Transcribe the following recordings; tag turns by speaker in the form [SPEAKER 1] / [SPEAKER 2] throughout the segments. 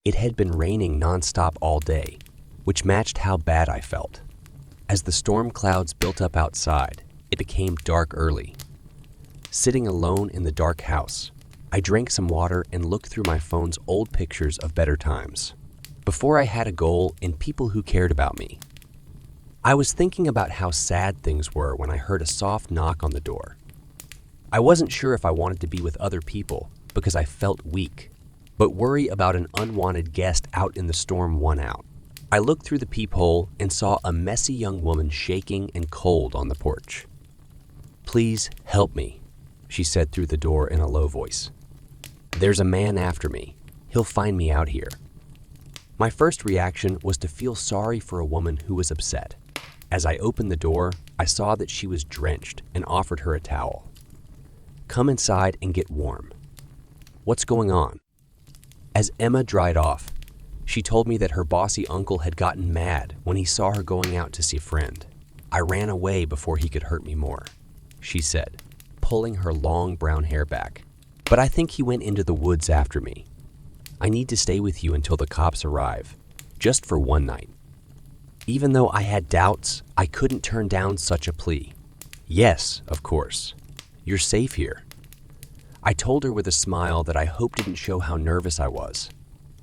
[SPEAKER 1] It had been raining nonstop all day, which matched how bad I felt. As the storm clouds built up outside, it became dark early. Sitting alone in the dark house, I drank some water and looked through my phone's old pictures of better times, before I had a goal in people who cared about me. I was thinking about how sad things were when I heard a soft knock on the door. I wasn't sure if I wanted to be with other people because I felt weak, but worry about an unwanted guest out in the storm won out. I looked through the peephole and saw a messy young woman shaking and cold on the porch. "Please help me," she said through the door in a low voice. "There's a man after me. He'll find me out here." My first reaction was to feel sorry for a woman who was upset. As I opened the door, I saw that she was drenched and offered her a towel. "Come inside and get warm." "What's going on?" As Emma dried off, she told me that her bossy uncle had gotten mad when he saw her going out to see a friend. "I ran away before he could hurt me more," she said, pulling her long brown hair back. "But I think he went into the woods after me. I need to stay with you until the cops arrive, just for one night." Even though I had doubts, I couldn't turn down such a plea. "Yes, of course. You're safe here." I told her with a smile that I hoped didn't show how nervous I was.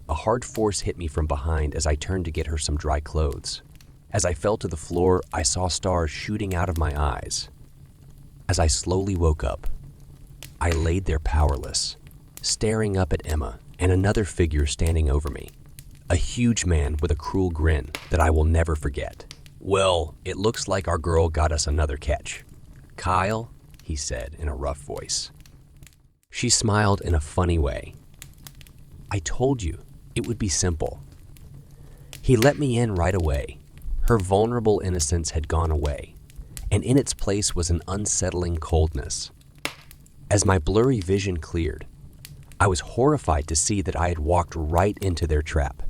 [SPEAKER 1] A hard force hit me from behind as I turned to get her some dry clothes. As I fell to the floor, I saw stars shooting out of my eyes. As I slowly woke up, I laid there powerless, staring up at Emma and another figure standing over me. A huge man with a cruel grin that I will never forget. "Well, it looks like our girl got us another catch. Kyle," he said in a rough voice. She smiled in a funny way. "I told you, it would be simple." He let me in right away. Her vulnerable innocence had gone away, and in its place was an unsettling coldness. As my blurry vision cleared, I was horrified to see that I had walked right into their trap.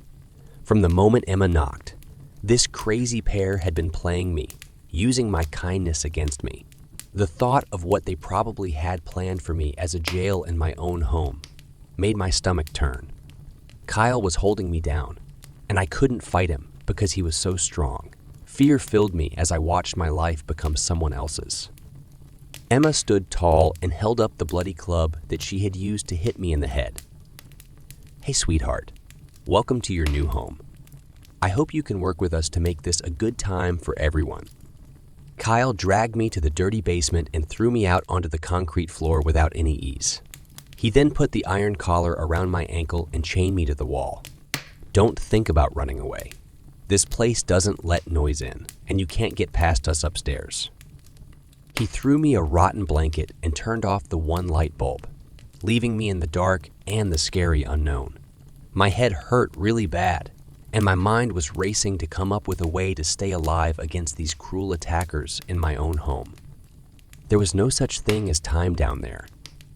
[SPEAKER 1] From the moment Emma knocked, this crazy pair had been playing me, using my kindness against me. The thought of what they probably had planned for me as a jail in my own home made my stomach turn. Kyle was holding me down, and I couldn't fight him because he was so strong. Fear filled me as I watched my life become someone else's. Emma stood tall and held up the bloody club that she had used to hit me in the head. "Hey, sweetheart. Welcome to your new home. I hope you can work with us to make this a good time for everyone." Kyle dragged me to the dirty basement and threw me out onto the concrete floor without any ease. He then put the iron collar around my ankle and chained me to the wall. "Don't think about running away. This place doesn't let noise in, and you can't get past us upstairs." He threw me a rotten blanket and turned off the one light bulb, leaving me in the dark and the scary unknown. My head hurt really bad, and my mind was racing to come up with a way to stay alive against these cruel attackers in my own home. There was no such thing as time down there.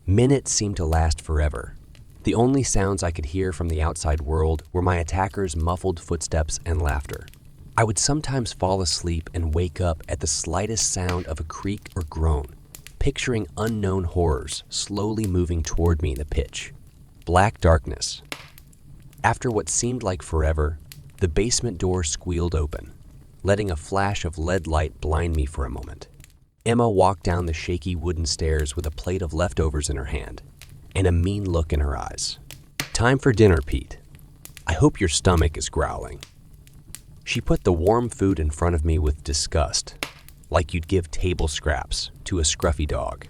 [SPEAKER 1] Minutes seemed to last forever. The only sounds I could hear from the outside world were my attackers' muffled footsteps and laughter. I would sometimes fall asleep and wake up at the slightest sound of a creak or groan, picturing unknown horrors slowly moving toward me in the pitch black darkness. After what seemed like forever, the basement door squealed open, letting a flash of lead light blind me for a moment. Emma walked down the shaky wooden stairs with a plate of leftovers in her hand and a mean look in her eyes. "Time for dinner, Pete. I hope your stomach is growling." She put the warm food in front of me with disgust, like you'd give table scraps to a scruffy dog.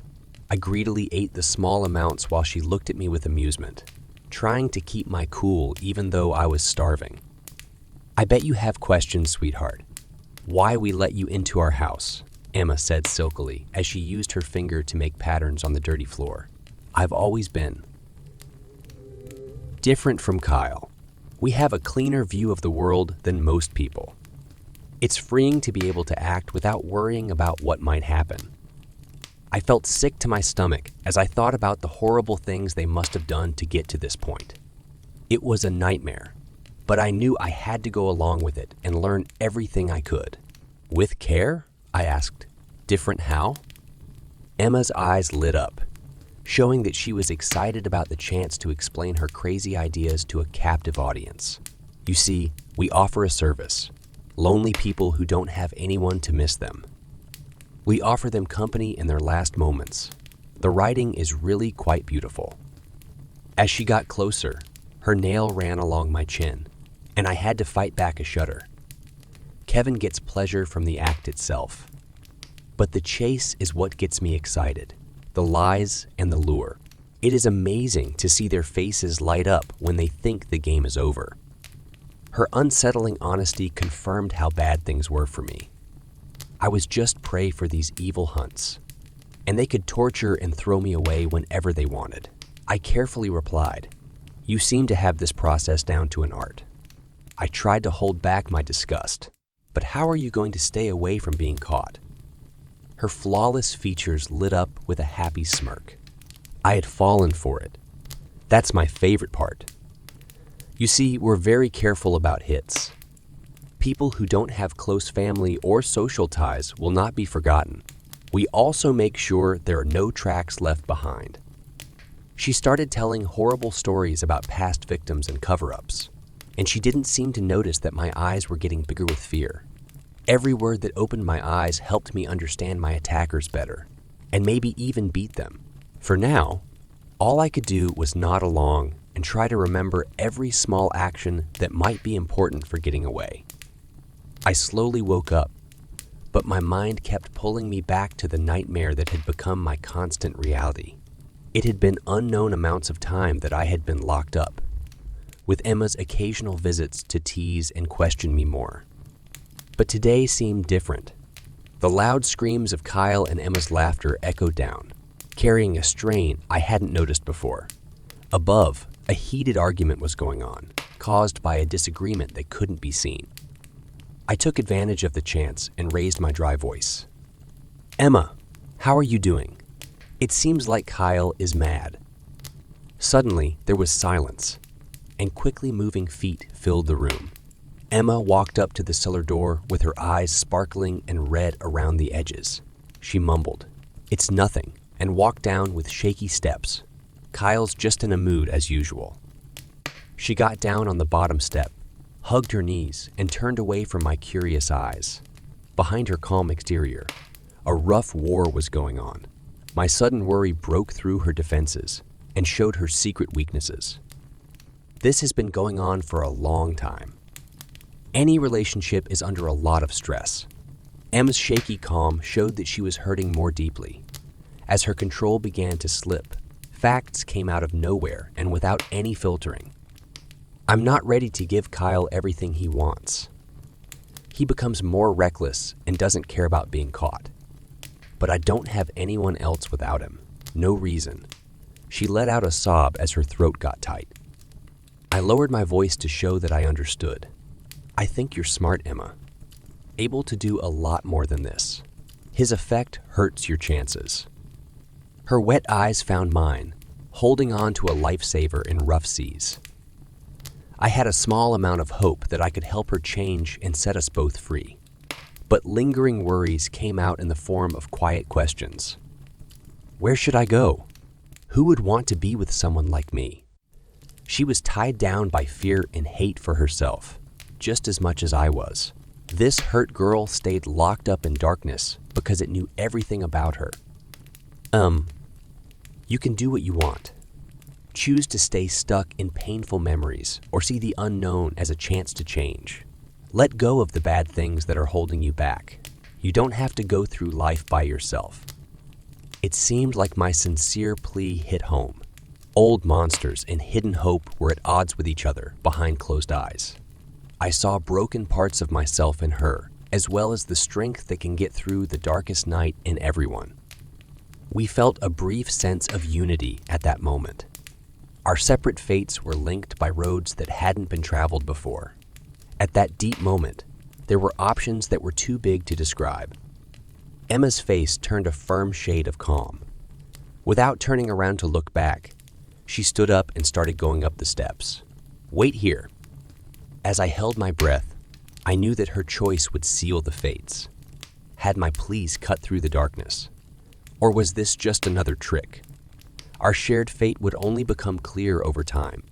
[SPEAKER 1] I greedily ate the small amounts while she looked at me with amusement, trying to keep my cool even though I was starving. "I bet you have questions, sweetheart. Why we let you into our house," Emma said silkily as she used her finger to make patterns on the dirty floor. "I've always been different from Kyle. We have a cleaner view of the world than most people. It's freeing to be able to act without worrying about what might happen." I felt sick to my stomach as I thought about the horrible things they must have done to get to this point. It was a nightmare, but I knew I had to go along with it and learn everything I could. "With care?" I asked. "Different how?" Emma's eyes lit up. showing that she was excited about the chance to explain her crazy ideas to a captive audience. You see, we offer a service. Lonely people who don't have anyone to miss them. We offer them company in their last moments. The writing is really quite beautiful. As she got closer, her nail ran along my chin, and I had to fight back a shudder. Kevin gets pleasure from the act itself. But the chase is what gets me excited. The lies and the lure. It is amazing to see their faces light up when they think the game is over. Her unsettling honesty confirmed how bad things were for me. I was just prey for these evil hunts, and they could torture and throw me away whenever they wanted. I carefully replied, "You seem to have this process down to an art." I tried to hold back my disgust, but how are you going to stay away from being caught? Her flawless features lit up with a happy smirk. I had fallen for it. That's my favorite part. You see, we're very careful about hits. People who don't have close family or social ties will not be forgotten. We also make sure there are no tracks left behind. She started telling horrible stories about past victims and cover-ups, and she didn't seem to notice that my eyes were getting bigger with fear. Every word that opened my eyes helped me understand my attackers better, and maybe even beat them. For now, all I could do was nod along and try to remember every small action that might be important for getting away. I slowly woke up, but my mind kept pulling me back to the nightmare that had become my constant reality. It had been unknown amounts of time that I had been locked up, with Emma's occasional visits to tease and question me more. But today seemed different. The loud screams of Kyle and Emma's laughter echoed down, carrying a strain I hadn't noticed before. Above, a heated argument was going on, caused by a disagreement that couldn't be seen. I took advantage of the chance and raised my dry voice. "Emma, how are you doing? It seems like Kyle is mad." Suddenly, there was silence, and quickly moving feet filled the room. Emma walked up to the cellar door with her eyes sparkling and red around the edges. She mumbled, "It's nothing," and walked down with shaky steps. Kyle's just in a mood as usual. She got down on the bottom step, hugged her knees, and turned away from my curious eyes. Behind her calm exterior, a rough war was going on. My sudden worry broke through her defenses and showed her secret weaknesses. This has been going on for a long time. Any relationship is under a lot of stress. Emma's shaky calm showed that she was hurting more deeply. As her control began to slip, facts came out of nowhere and without any filtering. I'm not ready to give Kyle everything he wants. He becomes more reckless and doesn't care about being caught. But I don't have anyone else without him. No reason. She let out a sob as her throat got tight. I lowered my voice to show that I understood. "I think you're smart, Emma. Able to do a lot more than this. His effect hurts your chances." Her wet eyes found mine, holding on to a lifesaver in rough seas. I had a small amount of hope that I could help her change and set us both free. But lingering worries came out in the form of quiet questions. Where should I go? Who would want to be with someone like me? She was tied down by fear and hate for herself, just as much as I was. This hurt girl stayed locked up in darkness because it knew everything about her. You can do what you want. Choose to stay stuck in painful memories or see the unknown as a chance to change. Let go of the bad things that are holding you back. You don't have to go through life by yourself. It seemed like my sincere plea hit home. Old monsters and hidden hope were at odds with each other behind closed eyes. I saw broken parts of myself in her, as well as the strength that can get through the darkest night in everyone. We felt a brief sense of unity at that moment. Our separate fates were linked by roads that hadn't been traveled before. At that deep moment, there were options that were too big to describe. Emma's face turned a firm shade of calm. Without turning around to look back, she stood up and started going up the steps. Wait here. As I held my breath, I knew that her choice would seal the fates. Had my pleas cut through the darkness? Or was this just another trick? Our shared fate would only become clear over time.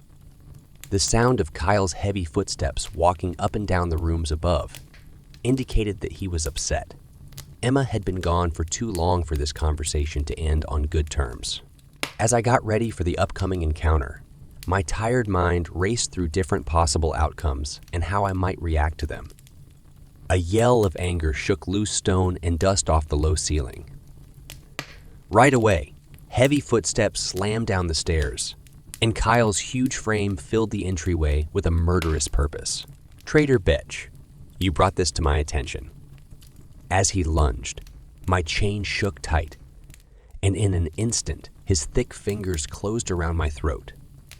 [SPEAKER 1] The sound of Kyle's heavy footsteps walking up and down the rooms above indicated that he was upset. Emma had been gone for too long for this conversation to end on good terms. As I got ready for the upcoming encounter, my tired mind raced through different possible outcomes and how I might react to them. A yell of anger shook loose stone and dust off the low ceiling. Right away, heavy footsteps slammed down the stairs, and Kyle's huge frame filled the entryway with a murderous purpose. "Traitor bitch, you brought this to my attention." As he lunged, my chain shook tight, and in an instant, his thick fingers closed around my throat.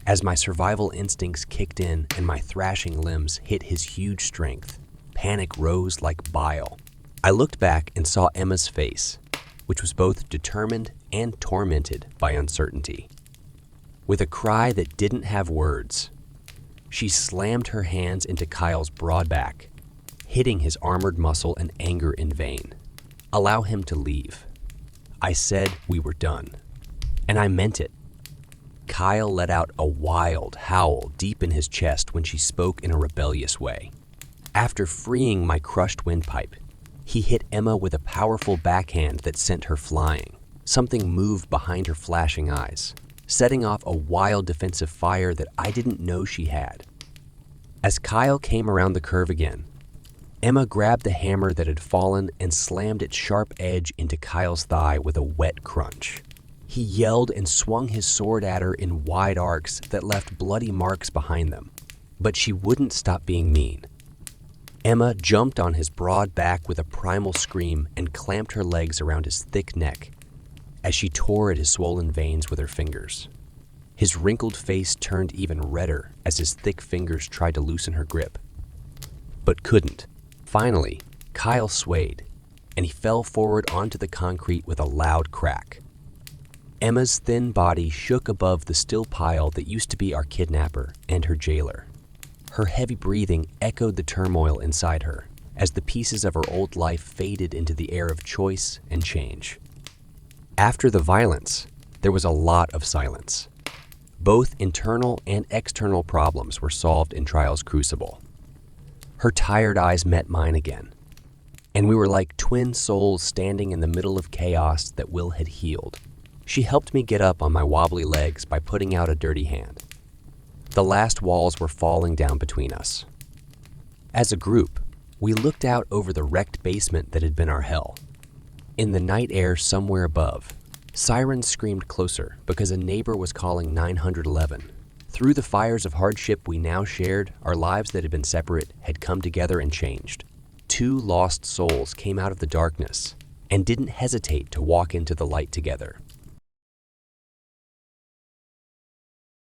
[SPEAKER 1] As my survival instincts kicked in and my thrashing limbs hit his huge strength, panic rose like bile. I looked back and saw Emma's face, which was both determined and tormented by uncertainty. With a cry that didn't have words, she slammed her hands into Kyle's broad back, hitting his armored muscle and anger in vain. "Allow him to leave." I said we were done, and I meant it. Kyle let out a wild howl deep in his chest when she spoke in a rebellious way. After freeing my crushed windpipe, he hit Emma with a powerful backhand that sent her flying. Something moved behind her flashing eyes, setting off a wild defensive fire that I didn't know she had. As Kyle came around the curve again, Emma grabbed the hammer that had fallen and slammed its sharp edge into Kyle's thigh with a wet crunch. He yelled and swung his sword at her in wide arcs that left bloody marks behind them, but she wouldn't stop being mean. Emma jumped on his broad back with a primal scream and clamped her legs around his thick neck as she tore at his swollen veins with her fingers. His wrinkled face turned even redder as his thick fingers tried to loosen her grip, but couldn't. Finally, Kyle swayed, and he fell forward onto the concrete with a loud crack. Emma's thin body shook above the still pile that used to be our kidnapper and her jailer. Her heavy breathing echoed the turmoil inside her as the pieces of her old life faded into the air of choice and change. After the violence, there was a lot of silence. Both internal and external problems were solved in Trial's crucible. Her tired eyes met mine again, and we were like twin souls standing in the middle of chaos that Will had healed. She helped me get up on my wobbly legs by putting out a dirty hand. The last walls were falling down between us. As a group, we looked out over the wrecked basement that had been our hell. In the night air somewhere above, sirens screamed closer because a neighbor was calling 911. Through the fires of hardship we now shared, our lives that had been separate had come together and changed. Two lost souls came out of the darkness and didn't hesitate to walk into the light together.